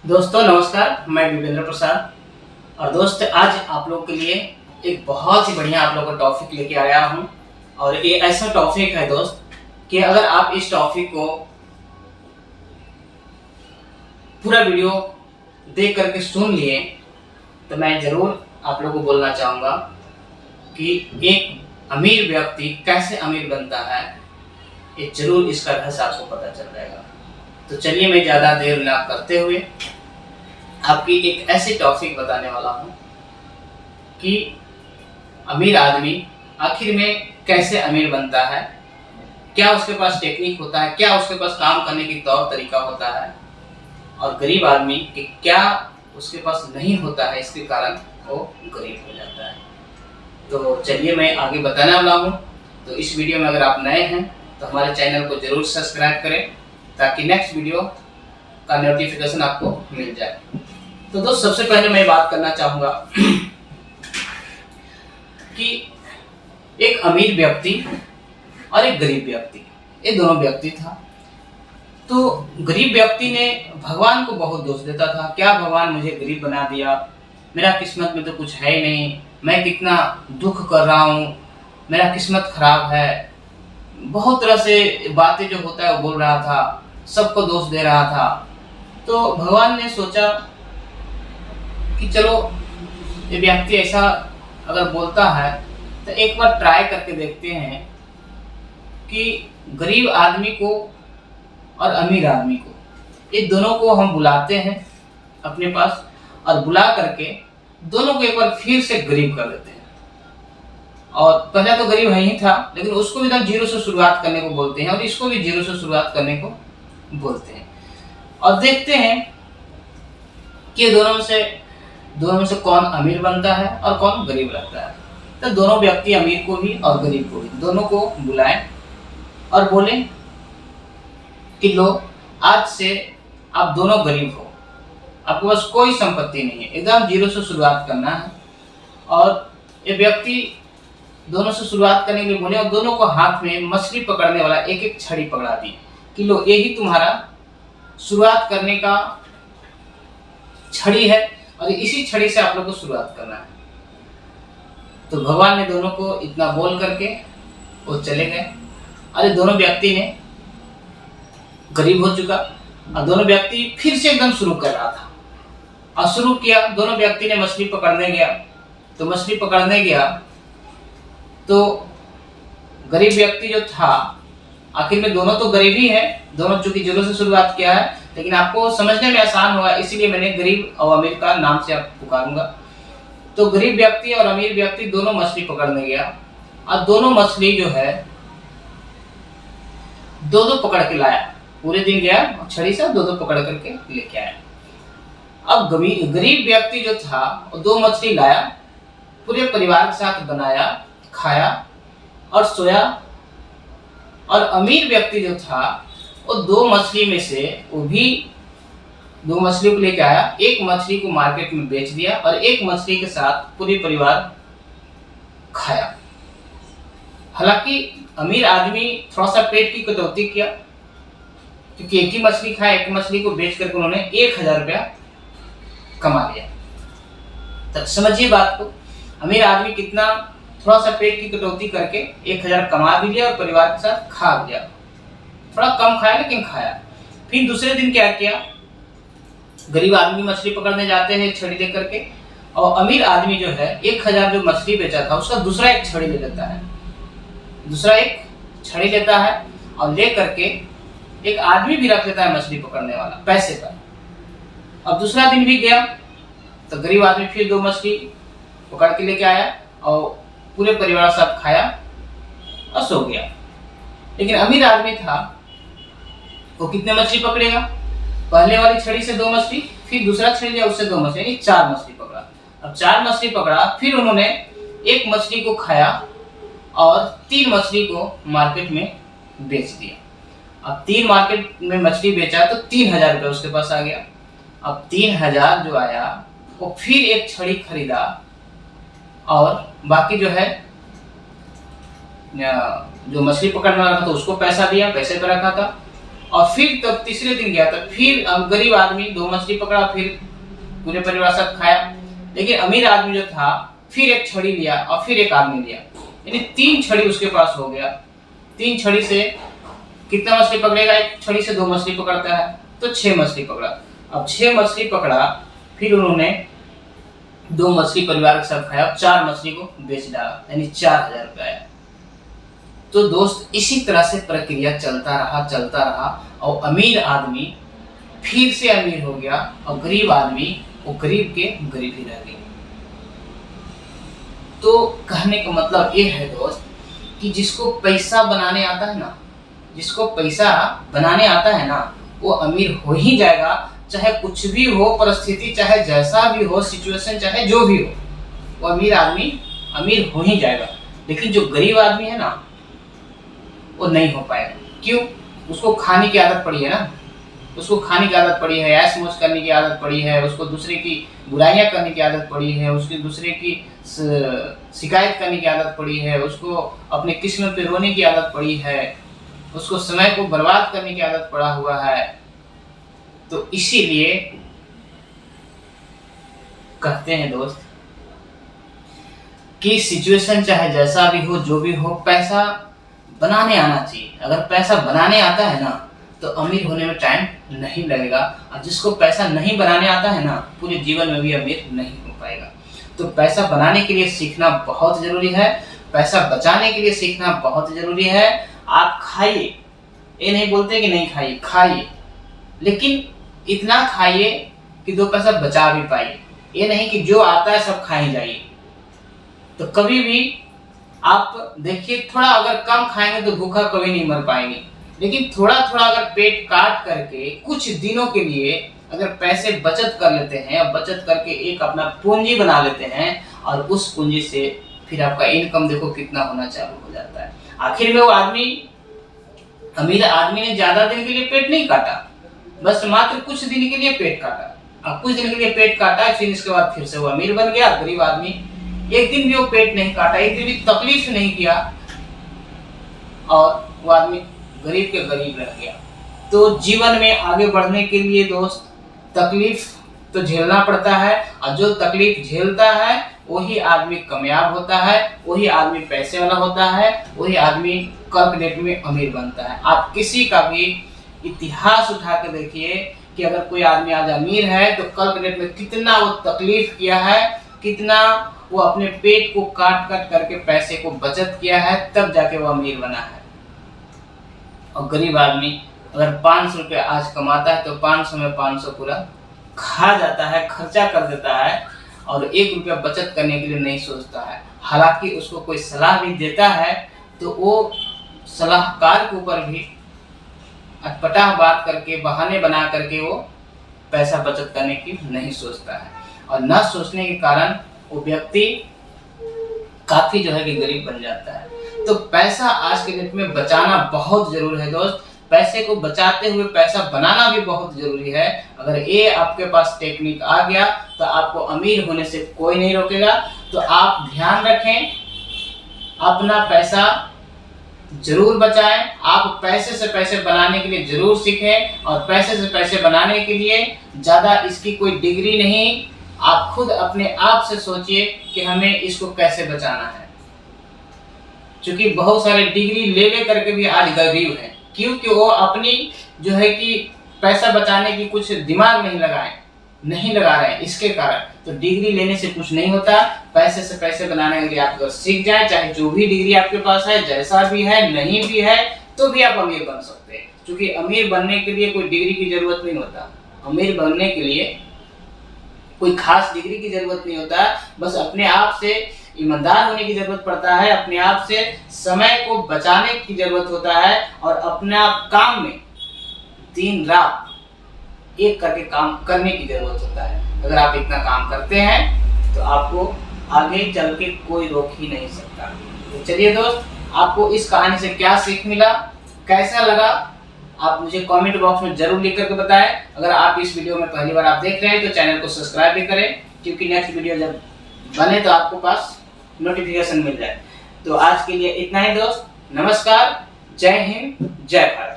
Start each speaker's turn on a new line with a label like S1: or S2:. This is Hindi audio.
S1: दोस्तों नमस्कार, मैं विपेंद्र प्रसाद। और दोस्त आज आप लोग के लिए एक बहुत ही बढ़िया आप लोग का टॉपिक लेके आया हूँ। और ये ऐसा टॉपिक है दोस्त कि अगर आप इस टॉपिक को पूरा वीडियो देख करके सुन लिए तो मैं ज़रूर आप लोगों को बोलना चाहूँगा कि एक अमीर व्यक्ति कैसे अमीर बनता है, ये जरूर इसका रहस्य आपको पता चल जाएगा। तो चलिए मैं ज़्यादा देर ना करते हुए आपकी एक ऐसे टॉपिक बताने वाला हूँ कि अमीर आदमी आखिर में कैसे अमीर बनता है, क्या उसके पास टेक्निक होता है, क्या उसके पास काम करने की तौर तरीका होता है, और गरीब आदमी कि क्या उसके पास नहीं होता है, इसके कारण वो गरीब हो जाता है। तो चलिए मैं आगे बताने वाला हूँ। तो इस वीडियो में अगर आप नए हैं तो हमारे चैनल को जरूर सब्सक्राइब करें ताकि नेक्स्ट वीडियो का नोटिफिकेशन आपको मिल जाए। तो दोस्त सबसे पहले मैं बात करना चाहूँगा कि एक अमीर व्यक्ति और एक गरीब व्यक्ति, ये दोनों व्यक्ति था। तो गरीब व्यक्ति ने भगवान को बहुत दोष देता था, क्या भगवान मुझे गरीब बना दिया, मेरा किस्मत में तो कुछ है ही नहीं, मैं कितना दुख कर रहा हूँ, मेरा किस्मत खराब है। बहुत तरह से बातें जो होता है वो बोल रहा था, सबको दोष दे रहा था। तो भगवान ने सोचा कि चलो ये व्यक्ति ऐसा अगर बोलता है तो एक बार ट्राई करके देखते हैं कि गरीब आदमी को और अमीर आदमी को, ये दोनों को हम बुलाते हैं अपने पास और बुला करके दोनों को एक बार फिर से गरीब कर देते हैं। और पहले तो गरीब ही था लेकिन उसको भी एकदम जीरो से शुरुआत करने को बोलते हैं और इसको भी जीरो से शुरुआत करने को बोलते हैं। और देखते हैं कि दोनों में से कौन अमीर बनता है और कौन गरीब रहता है। तो दोनों व्यक्ति, अमीर को भी और गरीब को भी, दोनों को बुलाएं और बोले कि लो आज से आप दोनों गरीब हो, आपके पास कोई संपत्ति नहीं है, एकदम जीरो से शुरुआत करना है। और ये व्यक्ति दोनों से शुरुआत करने के लिए बोले और दोनों को हाथ में मछली पकड़ने वाला एक एक छड़ी पकड़ा दी कि लो यही तुम्हारा शुरुआत करने का छड़ी है और इसी छड़ी से आप लोग को शुरुआत करना है। तो भगवान ने दोनों को इतना बोल करके वो चले गए। अरे दोनों व्यक्ति ने गरीब हो चुका और दोनों व्यक्ति फिर से एकदम शुरू कर रहा था और शुरू किया। दोनों व्यक्ति ने मछली पकड़ने गया तो मछली पकड़ने गया तो गरीब व्यक्ति जो था, आखिर में दोनों तो गरीब ही है, दोनों चूंकि जीरो से शुरुआत किया है, लेकिन आपको समझने में आसान होगा इसीलिए मैंने गरीब और अमीर का नाम से आप पुकारूंगा। तो गरीब व्यक्ति और अमीर व्यक्ति दोनों मछली पकड़ने गया और दोनों मछली जो है दो दो पकड़ के लाया, पूरे दिन गया छड़ी से दो दो पकड़ करके लेके आया। अब गरीब व्यक्ति जो था वो दो मछली लाया, पूरे परिवार के साथ बनाया, खाया और सोया। और अमीर व्यक्ति जो था वो दो मछली में से वो भी दो मछली को लेके आया, एक मछली को मार्केट में बेच दिया और एक मछली के साथ पूरी परिवार खाया। हालांकि अमीर आदमी थोड़ा सा पेट की कटौती किया क्योंकि एक ही मछली खाया, एक मछली को बेच करके उन्होंने 1000 रुपया कमा लिया। तो समझिए बात को, अमीर आदमी कितना थोड़ा सा पेट की कटौती करके 1000 कमा भी लिया और परिवार के साथ खा भी लिया। थोड़ा कम खाया लेकिन खाया। फिर दूसरे दिन क्या किया, गरीब आदमी मछली पकड़ने जाते हैं छड़ी लेकर के और अमीर आदमी जो है 1000 जो मछली बेचा था उसका दूसरा एक छड़ी ले लेता है, दूसरा एक छड़ी लेता है और ले करके एक आदमी भी रख लेता है मछली पकड़ने वाला पैसे पर। अब दूसरा दिन भी गया तो गरीब आदमी फिर दो मछली पकड़ के लेके आया और पूरे परिवार के साथ खाया और सो गया। लेकिन अमीर आदमी था वो कितने मछली पकड़ेगा, पहले वाली छड़ी से दो मछली, फिर दूसरा छड़ी लिया उससे दो मछली, यानी 4 मछली पकड़ा। अब 4 मछली पकड़ा, फिर उन्होंने एक मछली को खाया और 3 मछली को मार्केट में बेच दिया। अब 3 मार्केट में मछली बेचा तो 3000 रुपये उसके पास आ गया। अब 3000 जो आया वो फिर एक छड़ी खरीदा और बाकी जो है जो मछली पकड़ने वाला था तो उसको पैसा दिया, पैसे पे रखा था। और फिर तब तीसरे दिन गया तो फिर गरीब आदमी 2 मछली पकड़ा, फिर पूरे परिवार साथ खाया। लेकिन अमीर आदमी जो था फिर एक छड़ी लिया और फिर एक आदमी लिया, यानी 3 छड़ी उसके पास हो गया। 3 छड़ी से कितना मछली पकड़ेगा? एक छड़ी से 2 मछली पकड़ता है तो 6 मछली पकड़ा। अब 6 मछली पकड़ा, फिर उन्होंने 2 मछली परिवार के साथ खाया, 4 मछली को बेच डाला, यानी 4000 रुपया आया। तो दोस्त इसी तरह से प्रक्रिया चलता रहा और अमीर आदमी फिर से अमीर हो गया और गरीब आदमी वो गरीब के गरीब ही रह गए। तो कहने का मतलब ये है दोस्त कि जिसको पैसा बनाने आता है ना, जिसको पैसा बनाने आता है ना, वो अमीर हो ही जाएगा, चाहे कुछ भी हो परिस्थिति, चाहे जैसा भी हो सिचुएशन, चाहे जो भी हो, वो अमीर आदमी अमीर हो ही जाएगा। लेकिन जो गरीब आदमी है ना वो नहीं हो पाएगा। क्यों? उसको खाने की आदत पड़ी है ना, उसको खाने की आदत पड़ी है, ऐश मौज करने की आदत पड़ी है, उसको दूसरे की बुराइयां करने की आदत पड़ी है, उसकी दूसरे की शिकायत करने की आदत पड़ी है, उसको अपने किस्मत पे रोने की आदत पड़ी है, उसको समय को बर्बाद करने की आदत पड़ा हुआ है। तो इसीलिए कहते हैं दोस्त कि सिचुएशन चाहे जैसा भी हो, जो भी हो, पैसा बनाने आना चाहिए। अगर पैसा बनाने आता है ना तो अमीर होने में टाइम नहीं लगेगा, और जिसको पैसा नहीं बनाने आता है ना पूरे जीवन में भी अमीर नहीं हो पाएगा। तो पैसा बनाने के लिए सीखना बहुत जरूरी है, पैसा बचाने के लिए सीखना बहुत जरूरी है। आप खाइए, ये नहीं बोलते कि नहीं खाइए, खाइए, लेकिन इतना खाइए कि 2 पैसा बचा भी पाइए। ये नहीं कि जो आता है सब खाए जाइए। तो कभी भी आप देखिए, थोड़ा अगर कम खाएंगे तो भूखा कभी नहीं मर पाएंगे, लेकिन थोड़ा थोड़ा अगर पेट काट करके कुछ दिनों के लिए अगर पैसे बचत कर लेते हैं, और बचत करके एक अपना पूंजी बना लेते हैं, और उस पूंजी से फिर आपका इनकम देखो कितना होना चालू हो जाता है। आखिर में वो आदमी, अमीर आदमी ने ज्यादा दिन के लिए पेट नहीं काटा, बस मात्र कुछ दिन के लिए पेट काटा। अब कुछ दिन के लिए पेट काटा, फिर इसके बाद फिर से वो अमीर बन गया। गरीब आदमी एक दिन भी वो पेट नहीं काटा, एक दिन भी तकलीफ नहीं किया, और वो आदमी गरीब के गरीब रह गया। तो जीवन में आगे बढ़ने के लिए दोस्त तकलीफ तो झेलना पड़ता है, और जो तकलीफ झेलता है वही आदमी कामयाब होता है, वही आदमी पैसे वाला होता है, वही आदमी कल डेट में अमीर बनता है। आप किसी का भी इतिहास उठा के देखिए कि अगर कोई आदमी आज अमीर है तो कल डेट में कितना वो तकलीफ किया है, कितना वो अपने पेट को काट काट करके पैसे को बचत किया है, तब जाके वो अमीर बना है। और गरीब आदमी अगर 500 रुपये आज कमाता है तो 500 में 500 पूरा खा जाता है, खर्चा कर देता है, और 1 रुपया बचत करने के लिए नहीं सोचता है। हालांकि उसको कोई सलाह भी देता है तो वो सलाहकार के ऊपर भी अटपटा बात करके, बहाने बना करके वो पैसा बचत करने की नहीं सोचता है, और न सोचने के कारण वो व्यक्ति काफी जो है कि गरीब बन जाता है। तो पैसा आज के डेट में बचाना बहुत जरूरी है दोस्त। पैसे को बचाते हुए पैसा बनाना भी बहुत जरूरी है। अगर ये आपके पास टेक्निक आ गया तो आपको अमीर होने से कोई नहीं रोकेगा। तो आप ध्यान रखें, अपना पैसा जरूर बचाएं। आप पैसे से पैसे बनाने के लिए जरूर सीखें, और पैसे से पैसे बनाने के लिए ज्यादा इसकी कोई डिग्री नहीं, आप खुद अपने आप से सोचिए कि हमें इसको कैसे बचाना है। क्योंकि बहुत सारे डिग्री ले करके भी आज गरीब हैं, क्योंकि वो अपनी जो है कि पैसा बचाने की कुछ दिमाग नहीं लगा रहे हैं, इसके कारण। तो डिग्री लेने से कुछ नहीं होता, पैसे से पैसे बनाने के लिए आप अगर सीख जाए, चाहे जो भी डिग्री आपके पास है, जैसा भी है, नहीं भी है, तो भी आप अमीर बन सकते हैं। क्योंकि अमीर बनने के लिए कोई डिग्री की जरूरत नहीं होता। अमीर बनने के लिए कोई खास डिग्री की जरूरत नहीं होता, बस अपने आप से ईमानदार होने की जरूरत पड़ता है, अपने आप से समय को बचाने की जरूरत होता है, और अपना काम में दिन रात एक करके काम करने की जरूरत होता है। अगर आप इतना काम करते हैं तो आपको आगे चल के कोई रोक ही नहीं सकता। तो चलिए दोस्त, आपको इस कहानी से क्या सीख मिला, कैसा लगा, आप मुझे कमेंट बॉक्स में जरूर लिख करके बताएं। अगर आप इस वीडियो में पहली बार आप देख रहे हैं तो चैनल को सब्सक्राइब भी करें, क्योंकि नेक्स्ट वीडियो जब बने तो आपको पास नोटिफिकेशन मिल जाए। तो आज के लिए इतना ही दोस्त, नमस्कार, जय हिंद, जय भारत।